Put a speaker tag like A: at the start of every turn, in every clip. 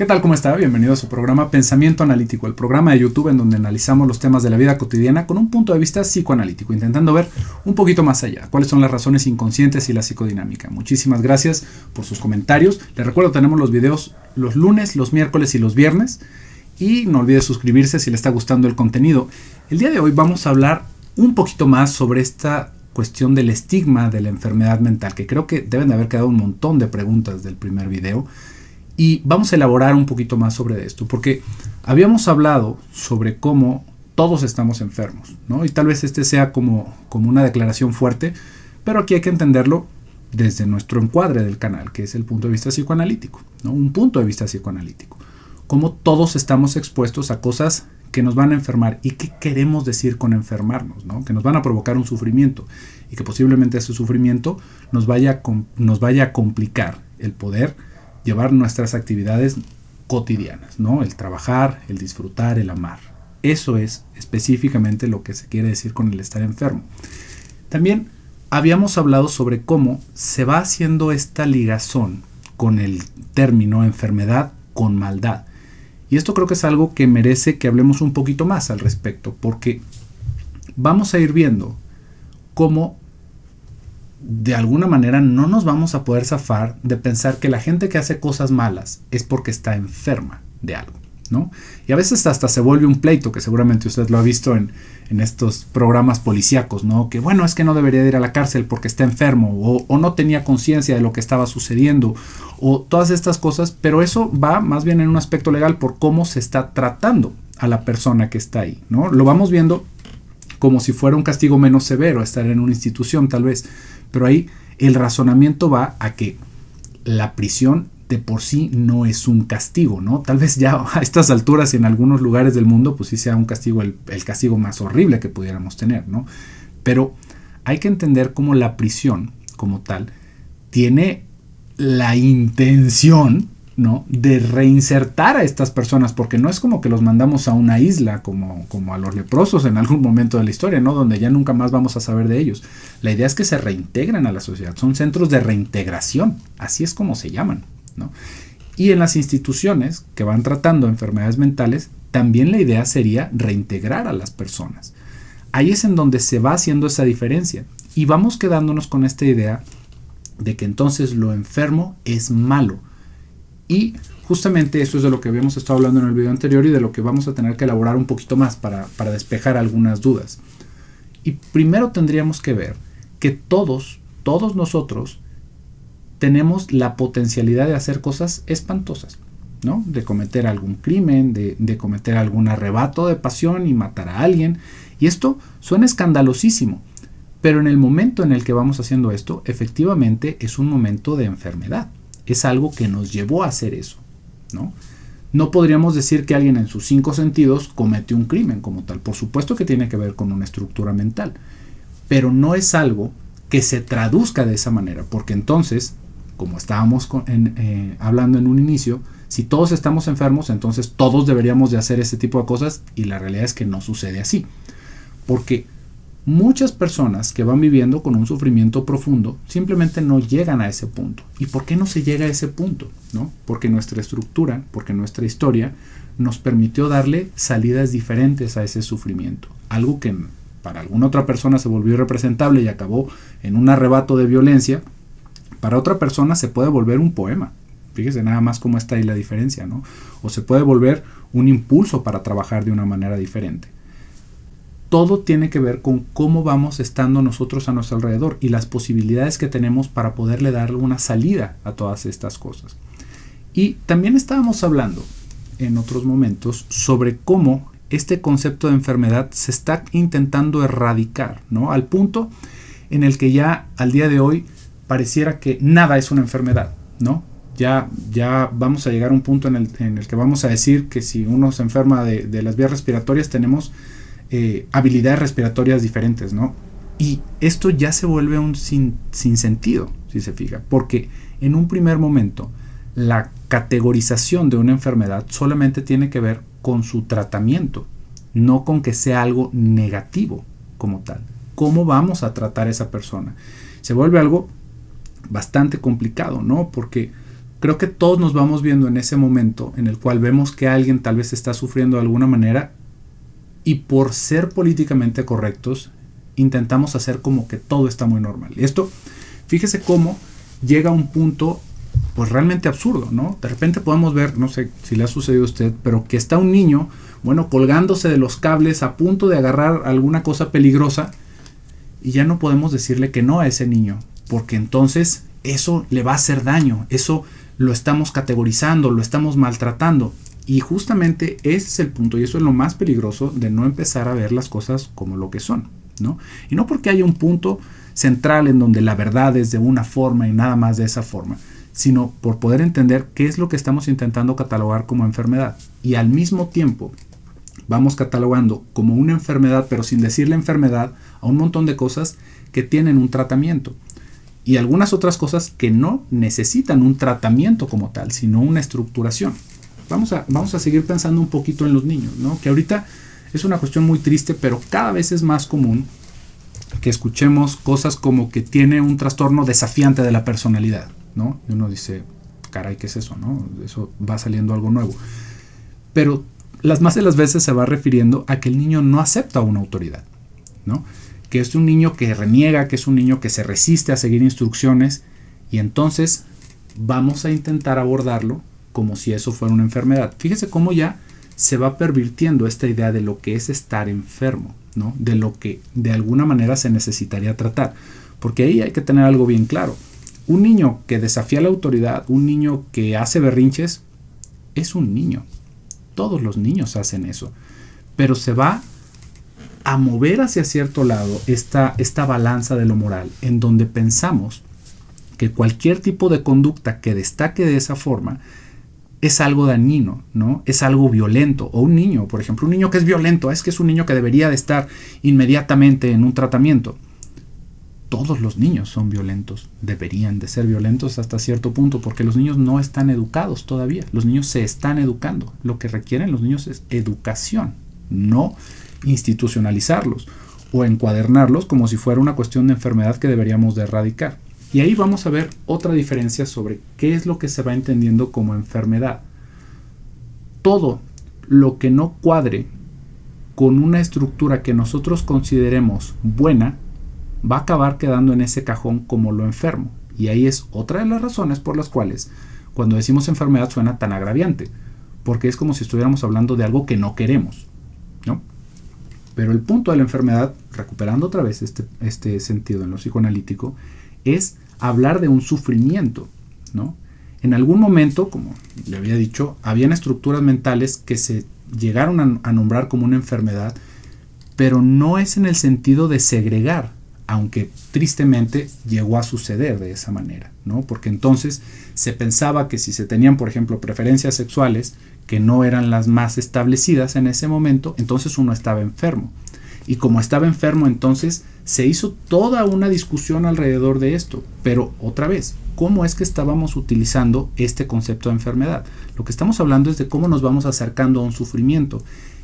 A: ¿Qué tal? ¿Cómo está? Bienvenido a su programa Pensamiento Analítico, el programa de YouTube en donde analizamos los temas de la vida cotidiana con un punto de vista psicoanalítico, intentando ver un poquito más allá, cuáles son las razones inconscientes y la psicodinámica. Muchísimas gracias por sus comentarios. Les recuerdo, tenemos los videos los lunes, los miércoles y los viernes. Y no olvide suscribirse si le está gustando el contenido. El día de hoy vamos a hablar un poquito más sobre esta cuestión del estigma de la enfermedad mental, que creo que deben de haber quedado un montón de preguntas del primer video. Y vamos a elaborar un poquito más sobre esto, porque habíamos hablado sobre cómo todos estamos enfermos, ¿no? Y tal vez este sea como una declaración fuerte, pero aquí hay que entenderlo desde nuestro encuadre del canal, que es el punto de vista psicoanalítico, ¿no? Un punto de vista psicoanalítico. Cómo todos estamos expuestos a cosas que nos van a enfermar y qué queremos decir con enfermarnos, ¿no? Que nos van a provocar un sufrimiento y que posiblemente ese sufrimiento nos vaya a complicar el poder llevar nuestras actividades cotidianas, ¿no? El trabajar, el disfrutar, el amar. Eso es específicamente lo que se quiere decir con el estar enfermo. También habíamos hablado sobre cómo se va haciendo esta ligazón con el término enfermedad con maldad. Y esto creo que es algo que merece que hablemos un poquito más al respecto, porque vamos a ir viendo cómo de alguna manera no nos vamos a poder zafar de pensar que la gente que hace cosas malas es porque está enferma de algo, ¿no? Y a veces hasta se vuelve un pleito, que seguramente usted lo ha visto en estos programas policíacos, ¿no? Que bueno, es que no debería ir a la cárcel porque está enfermo, o no tenía conciencia de lo que estaba sucediendo, o todas estas cosas, pero eso va más bien en un aspecto legal por cómo se está tratando a la persona que está ahí, ¿no? Lo vamos viendo como si fuera un castigo menos severo, estar en una institución tal vez, pero ahí el razonamiento va a que la prisión de por sí no es un castigo, ¿no? Tal vez ya a estas alturas en algunos lugares del mundo pues sí sea un castigo, el castigo más horrible que pudiéramos tener, ¿no? Pero hay que entender cómo la prisión como tal tiene la intención, ¿no? De reinsertar a estas personas, porque no es como que los mandamos a una isla como a los leprosos en algún momento de la historia, ¿no? Donde ya nunca más vamos a saber de ellos. La idea es que se reintegran a la sociedad, son centros de reintegración, así es como se llaman, ¿no? Y en las instituciones que van tratando enfermedades mentales, también la idea sería reintegrar a las personas. Ahí es en donde se va haciendo esa diferencia y vamos quedándonos con esta idea de que entonces lo enfermo es malo. Y justamente eso es de lo que habíamos estado hablando en el video anterior y de lo que vamos a tener que elaborar un poquito más para despejar algunas dudas. Y primero tendríamos que ver que todos nosotros tenemos la potencialidad de hacer cosas espantosas, ¿no? De cometer algún crimen, de cometer algún arrebato de pasión y matar a alguien. Y esto suena escandalosísimo, pero en el momento en el que vamos haciendo esto, efectivamente es un momento de enfermedad. Es algo que nos llevó a hacer eso, ¿no? No podríamos decir que alguien en sus 5 sentidos comete un crimen como tal. Por supuesto que tiene que ver con una estructura mental, pero no es algo que se traduzca de esa manera, porque entonces, como estábamos hablando en un inicio, si todos estamos enfermos, entonces todos deberíamos de hacer ese tipo de cosas, y la realidad es que no sucede así, porque muchas personas que van viviendo con un sufrimiento profundo simplemente no llegan a ese punto. ¿Y por qué no se llega a ese punto? ¿No? Porque nuestra estructura, porque nuestra historia nos permitió darle salidas diferentes a ese sufrimiento. Algo que para alguna otra persona se volvió irrepresentable y acabó en un arrebato de violencia, para otra persona se puede volver un poema. Fíjese nada más cómo está ahí la diferencia, ¿no? O se puede volver un impulso para trabajar de una manera diferente. Todo tiene que ver con cómo vamos estando nosotros a nuestro alrededor y las posibilidades que tenemos para poderle darle una salida a todas estas cosas. Y también estábamos hablando en otros momentos sobre cómo este concepto de enfermedad se está intentando erradicar, ¿no? Al punto en el que ya al día de hoy pareciera que nada es una enfermedad, ¿no? Ya vamos a llegar a un punto en el que vamos a decir que si uno se enferma de las vías respiratorias tenemos habilidades respiratorias diferentes, ¿no? Y esto ya se vuelve un sin sentido, si se fija, porque en un primer momento la categorización de una enfermedad solamente tiene que ver con su tratamiento, no con que sea algo negativo como tal. ¿Cómo vamos a tratar a esa persona? Se vuelve algo bastante complicado, ¿no? Porque creo que todos nos vamos viendo en ese momento en el cual vemos que alguien tal vez está sufriendo de alguna manera y por ser políticamente correctos intentamos hacer como que todo está muy normal. Y esto, fíjese cómo llega a un punto pues realmente absurdo, ¿no? De repente podemos ver, no sé si le ha sucedido a usted, pero que está un niño, bueno, colgándose de los cables a punto de agarrar alguna cosa peligrosa y ya no podemos decirle que no a ese niño, porque entonces eso le va a hacer daño, eso lo estamos categorizando, lo estamos maltratando. Y justamente ese es el punto, y eso es lo más peligroso de no empezar a ver las cosas como lo que son, ¿no? Y no porque haya un punto central en donde la verdad es de una forma y nada más de esa forma, sino por poder entender qué es lo que estamos intentando catalogar como enfermedad. Y al mismo tiempo vamos catalogando como una enfermedad, pero sin decirle enfermedad, a un montón de cosas que tienen un tratamiento. Y algunas otras cosas que no necesitan un tratamiento como tal, sino una estructuración. Vamos a seguir pensando un poquito en los niños, ¿no? Que ahorita es una cuestión muy triste, pero cada vez es más común que escuchemos cosas como que tiene un trastorno desafiante de la personalidad, ¿no? Y uno dice, caray, ¿qué es eso, no? Eso va saliendo algo nuevo. Pero las más de las veces se va refiriendo a que el niño no acepta una autoridad, ¿no? Que es un niño que reniega, que es un niño que se resiste a seguir instrucciones, y entonces vamos a intentar abordarlo como si eso fuera una enfermedad. Fíjese cómo ya se va pervirtiendo esta idea de lo que es estar enfermo, ¿no? De lo que de alguna manera se necesitaría tratar. Porque ahí hay que tener algo bien claro. Un niño que desafía la autoridad, un niño que hace berrinches, es un niño. Todos los niños hacen eso. Pero se va a mover hacia cierto lado esta balanza de lo moral, en donde pensamos que cualquier tipo de conducta que destaque de esa forma es algo dañino, ¿no? Es algo violento. O un niño, por ejemplo, un niño que es violento, es que es un niño que debería de estar inmediatamente en un tratamiento. Todos los niños son violentos, deberían de ser violentos hasta cierto punto, porque los niños no están educados todavía. Los niños se están educando. Lo que requieren los niños es educación, no institucionalizarlos o encuadernarlos como si fuera una cuestión de enfermedad que deberíamos de erradicar. Y ahí vamos a ver otra diferencia sobre qué es lo que se va entendiendo como enfermedad. Todo lo que no cuadre con una estructura que nosotros consideremos buena va a acabar quedando en ese cajón como lo enfermo. Y ahí es otra de las razones por las cuales cuando decimos enfermedad suena tan agraviante, porque es como si estuviéramos hablando de algo que no queremos, ¿no? Pero el punto de la enfermedad, recuperando otra vez este sentido en lo psicoanalítico, es hablar de un sufrimiento, ¿no? En algún momento, como le había dicho, habían estructuras mentales que se llegaron a nombrar como una enfermedad, pero no es en el sentido de segregar, aunque tristemente llegó a suceder de esa manera, ¿no? Porque entonces se pensaba que si se tenían, por ejemplo, preferencias sexuales que no eran las más establecidas en ese momento, entonces uno estaba enfermo. Y como estaba enfermo, entonces se hizo toda una discusión alrededor de esto. Pero otra vez, ¿cómo es que estábamos utilizando este concepto de enfermedad? Lo que estamos hablando es de cómo nos vamos acercando a un sufrimiento.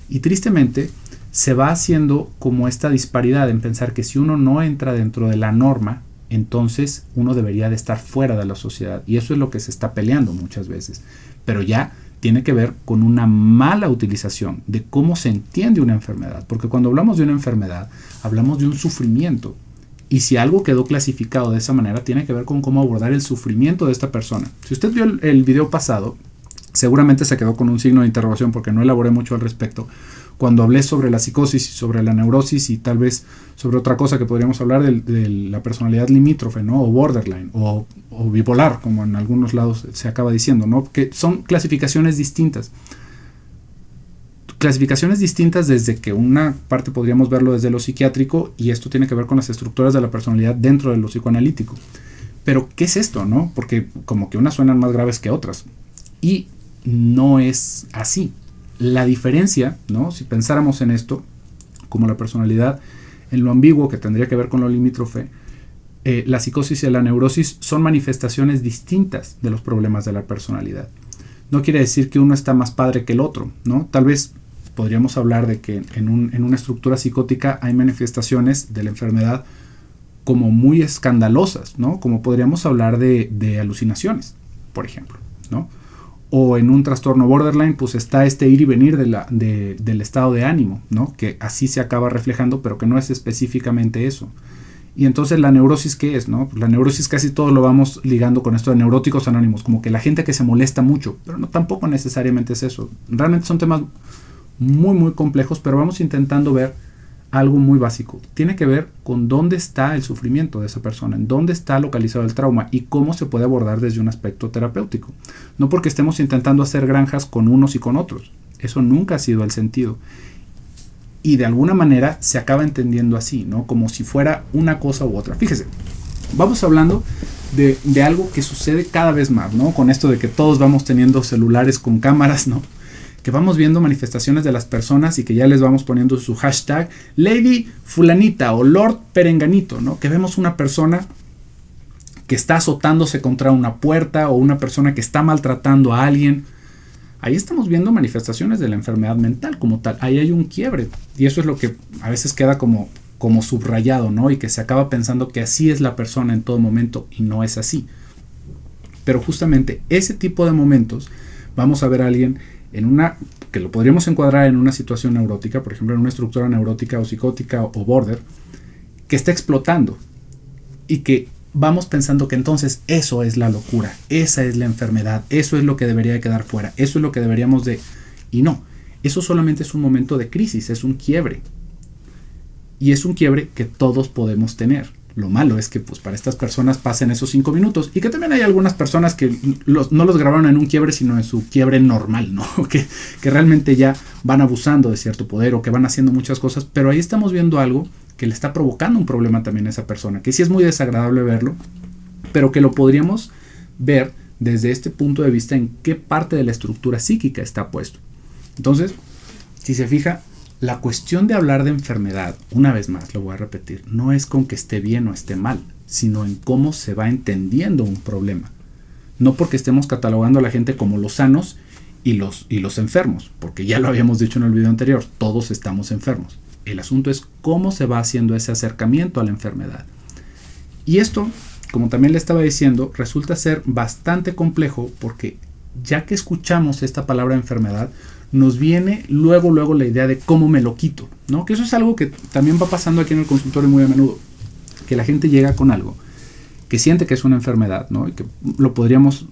A: Y tristemente se va haciendo como esta disparidad en pensar que si uno no entra dentro de la norma, entonces uno debería de estar fuera de la sociedad. Y eso es lo que se está peleando muchas veces. Pero ya tiene que ver con una mala utilización de cómo se entiende una enfermedad. Porque cuando hablamos de una enfermedad, hablamos de un sufrimiento. Y si algo quedó clasificado de esa manera, tiene que ver con cómo abordar el sufrimiento de esta persona. Si usted vio el video pasado, seguramente se quedó con un signo de interrogación porque no elaboré mucho al respecto. Cuando hablé sobre la psicosis y sobre la neurosis y tal vez sobre otra cosa que podríamos hablar de la personalidad limítrofe, ¿no? O borderline o bipolar, como en algunos lados se acaba diciendo, ¿no? Que son clasificaciones distintas. Clasificaciones distintas desde que una parte podríamos verlo desde lo psiquiátrico y esto tiene que ver con las estructuras de la personalidad dentro de lo psicoanalítico. Pero, ¿qué es esto, no? Porque como que unas suenan más graves que otras. Y no es así. La diferencia, ¿no? Si pensáramos en esto, como la personalidad, en lo ambiguo que tendría que ver con lo limítrofe, la psicosis y la neurosis son manifestaciones distintas de los problemas de la personalidad. No quiere decir que uno está más padre que el otro, ¿no? Tal vez podríamos hablar de que en una estructura psicótica hay manifestaciones de la enfermedad como muy escandalosas, ¿no? Como podríamos hablar de alucinaciones, por ejemplo, ¿no? O en un trastorno borderline, pues está este ir y venir del estado de ánimo, ¿no? Que así se acaba reflejando, pero que no es específicamente eso. Y entonces la neurosis, ¿qué es? ¿No? Pues la neurosis casi todo lo vamos ligando con esto de neuróticos anónimos, como que la gente que se molesta mucho, pero no tampoco necesariamente es eso. Realmente son temas muy, muy complejos, pero vamos intentando ver algo muy básico. Tiene que ver con dónde está el sufrimiento de esa persona, en dónde está localizado el trauma y cómo se puede abordar desde un aspecto terapéutico. No porque estemos intentando hacer granjas con unos y con otros. Eso nunca ha sido el sentido. Y de alguna manera se acaba entendiendo así, ¿no? Como si fuera una cosa u otra. Fíjese, vamos hablando de algo que sucede cada vez más, ¿no? Con esto de que todos vamos teniendo celulares con cámaras, ¿no? Que vamos viendo manifestaciones de las personas y que ya les vamos poniendo su hashtag Lady Fulanita o Lord Perenganito, ¿no? Que vemos una persona que está azotándose contra una puerta o una persona que está maltratando a alguien. Ahí estamos viendo manifestaciones de la enfermedad mental como tal. Ahí hay un quiebre. Y eso es lo que a veces queda como subrayado, ¿no? Y que se acaba pensando que así es la persona en todo momento y no es así. Pero justamente ese tipo de momentos vamos a ver a alguien que lo podríamos encuadrar en una situación neurótica, por ejemplo en una estructura neurótica o psicótica o border, que está explotando y que vamos pensando que entonces eso es la locura, esa es la enfermedad, eso es lo que debería de quedar fuera, eso es lo que deberíamos de... Y no, eso solamente es un momento de crisis, es un quiebre. Y es un quiebre que todos podemos tener. Lo malo es que pues para estas personas pasen esos 5 minutos y que también hay algunas personas que no los grabaron en un quiebre, sino en su quiebre normal, ¿no? que realmente ya van abusando de cierto poder o que van haciendo muchas cosas, pero ahí estamos viendo algo que le está provocando un problema también a esa persona, que sí es muy desagradable verlo, pero que lo podríamos ver desde este punto de vista en qué parte de la estructura psíquica está puesto. Entonces, si se fija, la cuestión de hablar de enfermedad, una vez más lo voy a repetir, no es con que esté bien o esté mal, sino en cómo se va entendiendo un problema. No porque estemos catalogando a la gente como los sanos y los enfermos, porque ya lo habíamos dicho en el video anterior, todos estamos enfermos. El asunto es cómo se va haciendo ese acercamiento a la enfermedad. Y esto, como también le estaba diciendo, resulta ser bastante complejo porque ya que escuchamos esta palabra enfermedad, nos viene luego la idea de cómo me lo quito, ¿no? Que eso es algo que también va pasando aquí en el consultorio muy a menudo, que la gente llega con algo que siente que es una enfermedad, ¿no? Y que lo podríamos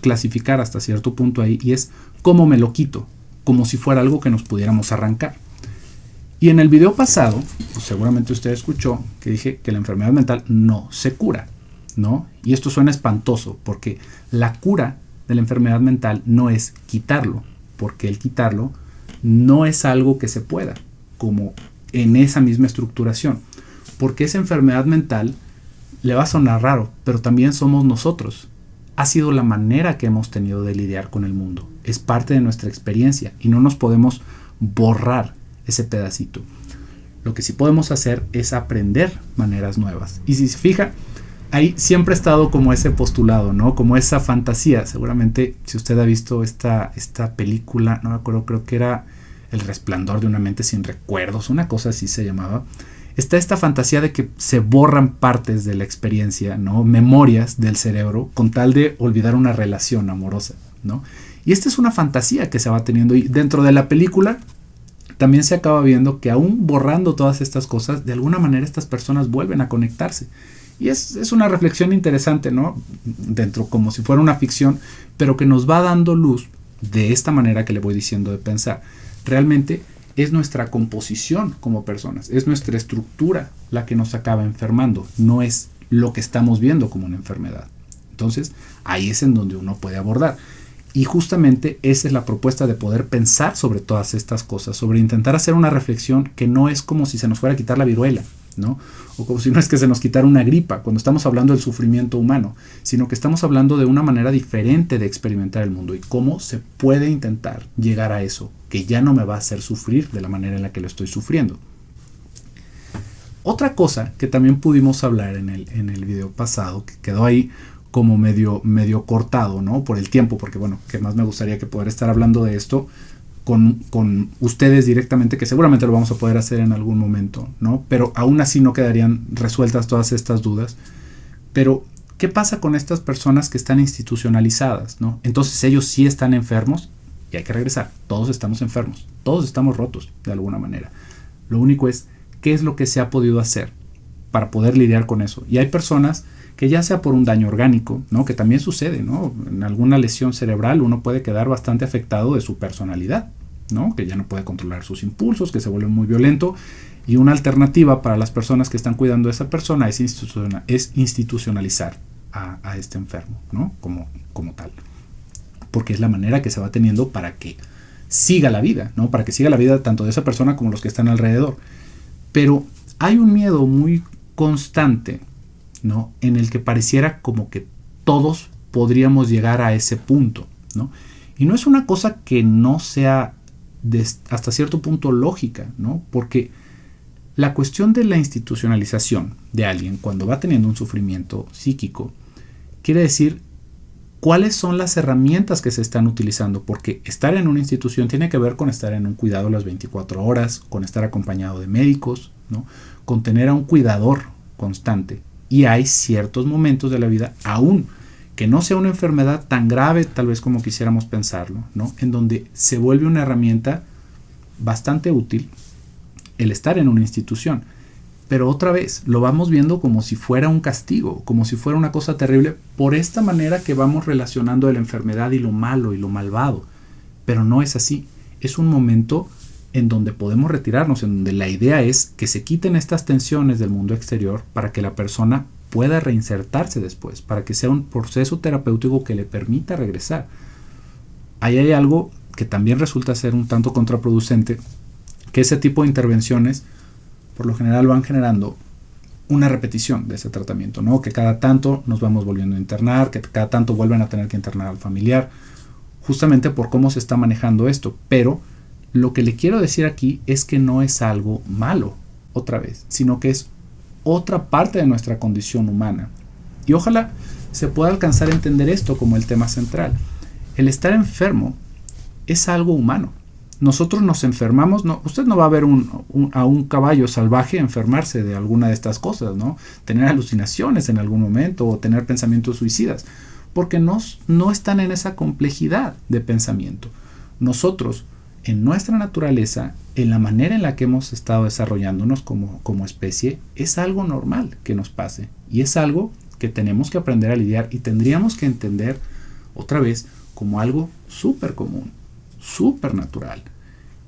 A: clasificar hasta cierto punto ahí, y es cómo me lo quito, como si fuera algo que nos pudiéramos arrancar. Y en el video pasado, pues seguramente usted escuchó que dije que la enfermedad mental no se cura, ¿no? Y esto suena espantoso, porque la cura de la enfermedad mental no es quitarlo, porque el quitarlo no es algo que se pueda, como en esa misma estructuración, porque esa enfermedad mental le va a sonar raro, pero también somos nosotros. Ha sido la manera que hemos tenido de lidiar con el mundo, es parte de nuestra experiencia y no nos podemos borrar ese pedacito. Lo que sí podemos hacer es aprender maneras nuevas. Y si se fija, ahí siempre ha estado como ese postulado, ¿no? Como esa fantasía. Seguramente si usted ha visto esta película, no me acuerdo, creo que era El Resplandor de una mente sin recuerdos, una cosa así se llamaba. Está esta fantasía de que se borran partes de la experiencia, ¿no? Memorias del cerebro con tal de olvidar una relación amorosa, ¿no? Y esta es una fantasía que se va teniendo, y dentro de la película también se acaba viendo que aún borrando todas estas cosas, de alguna manera estas personas vuelven a conectarse. Y es una reflexión interesante, ¿no? Dentro, como si fuera una ficción, pero que nos va dando luz de esta manera que le voy diciendo de pensar. Realmente es nuestra composición como personas, es nuestra estructura la que nos acaba enfermando, no es lo que estamos viendo como una enfermedad. Entonces, ahí es en donde uno puede abordar. Y justamente esa es la propuesta de poder pensar sobre todas estas cosas, sobre intentar hacer una reflexión que no es como si se nos fuera a quitar la viruela, ¿no? O como si no es que se nos quitara una gripa cuando estamos hablando del sufrimiento humano, sino que estamos hablando de una manera diferente de experimentar el mundo y cómo se puede intentar llegar a eso, que ya no me va a hacer sufrir de la manera en la que lo estoy sufriendo. Otra cosa que también pudimos hablar en el video pasado, que quedó ahí como medio cortado, ¿no? Por el tiempo, porque bueno, que más me gustaría que poder estar hablando de esto con ustedes directamente, que seguramente lo vamos a poder hacer en algún momento, ¿no? Pero aún así no quedarían resueltas todas estas dudas. Pero ¿Qué pasa con estas personas que están institucionalizadas, ¿no? Entonces ellos sí están enfermos y hay que regresar. Todos estamos enfermos, todos estamos rotos de alguna manera. Lo único es, ¿qué es lo que se ha podido hacer para poder lidiar con eso? Y hay personas que ya sea por un daño orgánico, ¿no? Que también sucede, ¿no? En alguna lesión cerebral uno puede quedar bastante afectado de su personalidad, ¿no? Que ya no puede controlar sus impulsos, que se vuelve muy violento. Y una alternativa para las personas que están cuidando a esa persona es institucionalizar a este enfermo, ¿no? Como tal. Porque es la manera que se va teniendo para que siga la vida, ¿no? Para que siga la vida tanto de esa persona como los que están alrededor. Pero hay un miedo muy constante, ¿no? En el que pareciera como que todos podríamos llegar a ese punto, ¿no? Y no es una cosa que no sea hasta cierto punto lógica, ¿no? Porque la cuestión de la institucionalización de alguien cuando va teniendo un sufrimiento psíquico quiere decir cuáles son las herramientas que se están utilizando, porque estar en una institución tiene que ver con estar en un cuidado las 24 horas, con estar acompañado de médicos, ¿no? Con tener a un cuidador constante. Y hay ciertos momentos de la vida, aún que no sea una enfermedad tan grave tal vez como quisiéramos pensarlo, ¿no? En donde se vuelve una herramienta bastante útil el estar en una institución. Pero otra vez, lo vamos viendo como si fuera un castigo, como si fuera una cosa terrible, por esta manera que vamos relacionando la enfermedad y lo malo y lo malvado. Pero no es así. Es un momento en donde podemos retirarnos, en donde la idea es que se quiten estas tensiones del mundo exterior para que la persona pueda reinsertarse después, para que sea un proceso terapéutico que le permita regresar. Ahí hay algo que también resulta ser un tanto contraproducente, que ese tipo de intervenciones por lo general van generando una repetición de ese tratamiento, ¿no? Que cada tanto nos vamos volviendo a internar, que cada tanto vuelven a tener que internar al familiar, justamente por cómo se está manejando esto. Pero lo que le quiero decir aquí es que no es algo malo, otra vez, sino que es otra parte de nuestra condición humana. Y ojalá se pueda alcanzar a entender esto como el tema central. El estar enfermo es algo humano. Nosotros nos enfermamos, no, usted no va a ver a un caballo salvaje enfermarse de alguna de estas cosas, ¿no? Tener alucinaciones en algún momento o tener pensamientos suicidas, porque no están en esa complejidad de pensamiento. Nosotros, en nuestra naturaleza, en la manera en la que hemos estado desarrollándonos como especie, es algo normal que nos pase y es algo que tenemos que aprender a lidiar y tendríamos que entender otra vez como algo súper común, súper natural,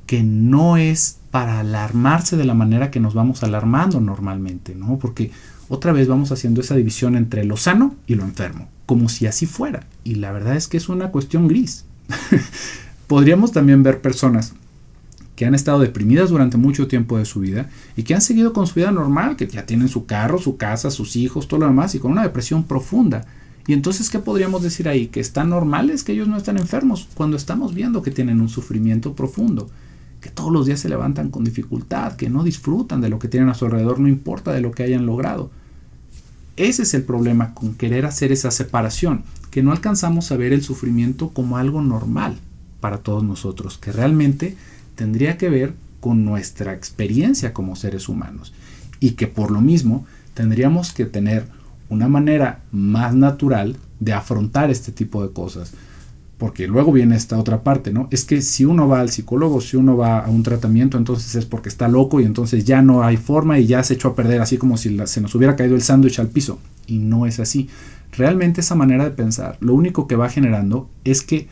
A: que no es para alarmarse de la manera que nos vamos alarmando normalmente, ¿no? Porque otra vez vamos haciendo esa división entre lo sano y lo enfermo, como si así fuera, y la verdad es que es una cuestión gris. Podríamos también ver personas que han estado deprimidas durante mucho tiempo de su vida y que han seguido con su vida normal, que ya tienen su carro, su casa, sus hijos, todo lo demás, y con una depresión profunda. Y entonces, ¿qué podríamos decir ahí? Que están normales, que ellos no están enfermos, cuando estamos viendo que tienen un sufrimiento profundo, que todos los días se levantan con dificultad, que no disfrutan de lo que tienen a su alrededor, no importa de lo que hayan logrado. Ese es el problema con querer hacer esa separación, que no alcanzamos a ver el sufrimiento como algo normal para todos nosotros, que realmente tendría que ver con nuestra experiencia como seres humanos, y que por lo mismo tendríamos que tener una manera más natural de afrontar este tipo de cosas, porque luego viene esta otra parte, ¿no? Es que si uno va al psicólogo, si uno va a un tratamiento, entonces es porque está loco y entonces ya no hay forma y ya se echó a perder, así como si se nos hubiera caído el sándwich al piso, y no es así. Realmente esa manera de pensar lo único que va generando es que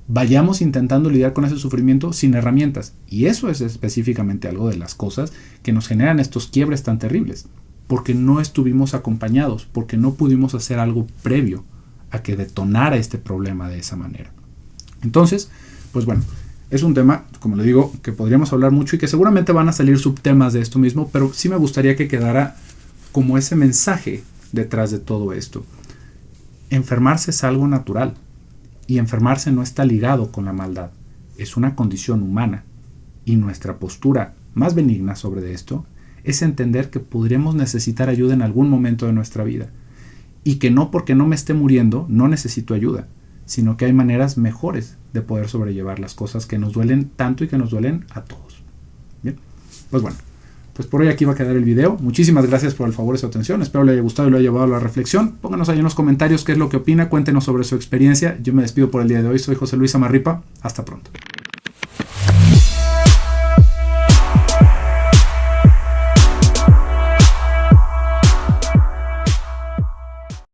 A: vayamos intentando lidiar con ese sufrimiento sin herramientas, y eso es específicamente algo de las cosas que nos generan estos quiebres tan terribles, porque no estuvimos acompañados, porque no pudimos hacer algo previo a que detonara este problema de esa manera. Entonces, pues bueno, es un tema, como le digo, que podríamos hablar mucho y que seguramente van a salir subtemas de esto mismo, pero sí me gustaría que quedara como ese mensaje detrás de todo esto. Enfermarse es algo natural y enfermarse no está ligado con la maldad, es una condición humana, y nuestra postura más benigna sobre esto es entender que podríamos necesitar ayuda en algún momento de nuestra vida, y que no porque no me esté muriendo no necesito ayuda, sino que hay maneras mejores de poder sobrellevar las cosas que nos duelen tanto y que nos duelen a todos. Bien, pues bueno, Pues por hoy aquí va a quedar el video. Muchísimas gracias por el favor de su atención. Espero le haya gustado y lo haya llevado a la reflexión. Pónganos ahí en los comentarios qué es lo que opina. Cuéntenos sobre su experiencia. Yo me despido por el día de hoy. Soy José Luis Amarripa. Hasta pronto.